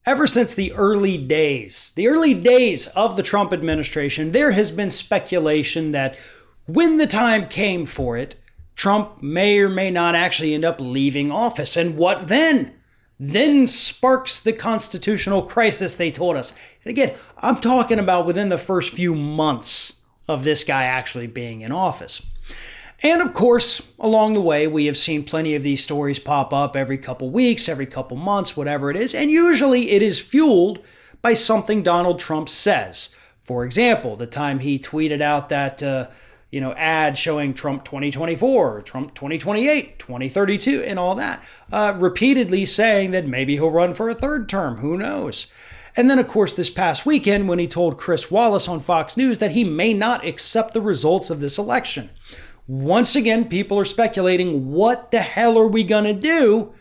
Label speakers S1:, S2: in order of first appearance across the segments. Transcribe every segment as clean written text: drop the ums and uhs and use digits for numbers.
S1: Ever since the early days of the Trump administration, there has been speculation that when the time came for it, Trump may or may not actually end up leaving office. And what then? Then sparks the constitutional crisis they told us. And again, I'm talking about within the first few months of this guy actually being in office. And of course, along the way, we have seen plenty of these stories pop up every couple weeks, every couple months, whatever it is. And usually it is fueled by something Donald Trump says. For example, the time he tweeted out that, ad showing Trump 2024, Trump 2028, 2032, and all that, repeatedly saying that maybe he'll run for a third term. Who knows? And then, of course, this past weekend when he told Chris Wallace on Fox News that he may not accept the results of this election. Once again, people are speculating, what the hell are we going to do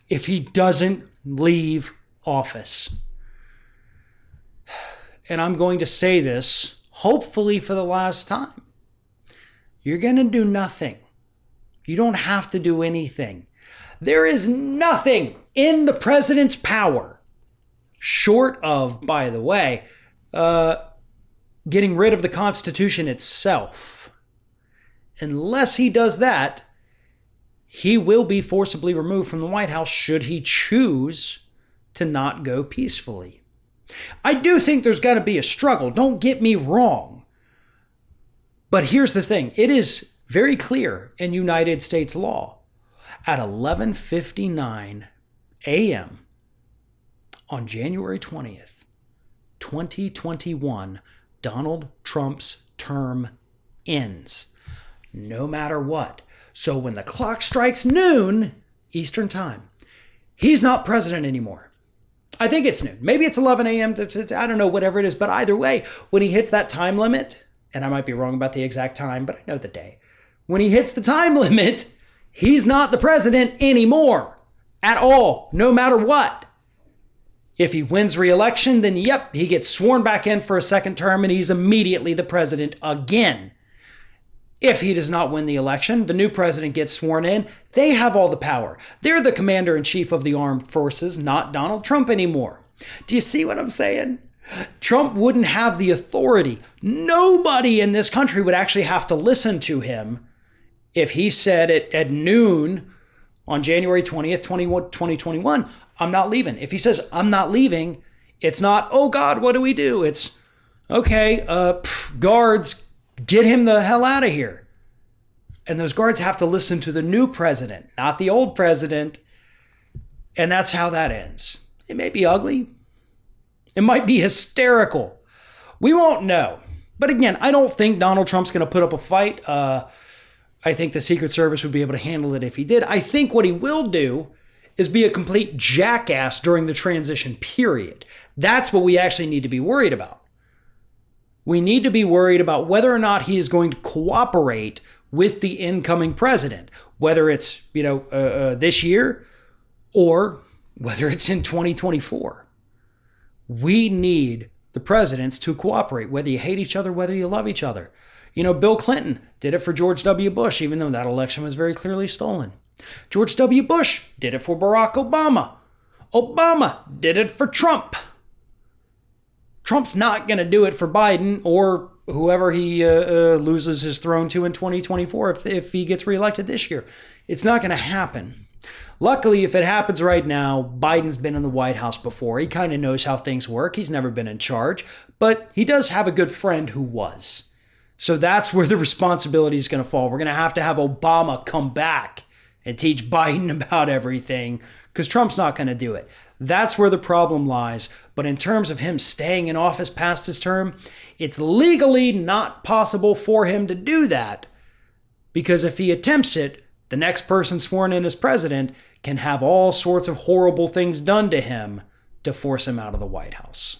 S1: if he doesn't leave office? And I'm going to say this, hopefully for the last time. You're going to do nothing. You don't have to do anything. There is nothing in the president's power, short of, by the way, getting rid of the Constitution itself. Unless he does that, he will be forcibly removed from the White House should he choose to not go peacefully. I do think there's got to be a struggle. Don't get me wrong. But here's the thing. It is very clear in United States law. At 11:59 a.m. on January 20th, 2021, Donald Trump's term ends. No matter what. So when the clock strikes noon Eastern time, he's not president anymore. I think it's noon. Maybe it's 11 a.m. I don't know, whatever it is. But either way, when he hits that time limit, and I might be wrong about the exact time, but I know the day. When he hits the time limit, he's not the president anymore at all, no matter what. If he wins re-election, then yep, he gets sworn back in for a second term and he's immediately the president again. If he does not win the election, the new president gets sworn in. They have all the power. They're the commander-in-chief of the armed forces, not Donald Trump anymore. Do you see what I'm saying? Trump wouldn't have the authority. Nobody in this country would actually have to listen to him if he said at noon on January 20th, 2021, I'm not leaving. If he says, I'm not leaving, it's not, oh God, what do we do? It's, okay, guards, get him the hell out of here. And those guards have to listen to the new president, not the old president. And that's how that ends. It may be ugly. It might be hysterical. We won't know. But again, I don't think Donald Trump's going to put up a fight. I think the Secret Service would be able to handle it if he did. I think what he will do is be a complete jackass during the transition period. That's what we actually need to be worried about. We need to be worried about whether or not he is going to cooperate with the incoming president, whether it's, this year or whether it's in 2024. We need the presidents to cooperate, whether you hate each other, whether you love each other. Bill Clinton did it for George W. Bush, even though that election was very clearly stolen. George W. Bush did it for Barack Obama. Obama did it for Trump. Trump's not going to do it for Biden or whoever he loses his throne to in 2024 if he gets reelected this year. It's not going to happen. Luckily, if it happens right now, Biden's been in the White House before. He kind of knows how things work. He's never been in charge, but he does have a good friend who was. So that's where the responsibility is going to fall. We're going to have Obama come back and teach Biden about everything because Trump's not going to do it. That's where the problem lies. But in terms of him staying in office past his term, it's legally not possible for him to do that because if he attempts it, the next person sworn in as president can have all sorts of horrible things done to him to force him out of the White House.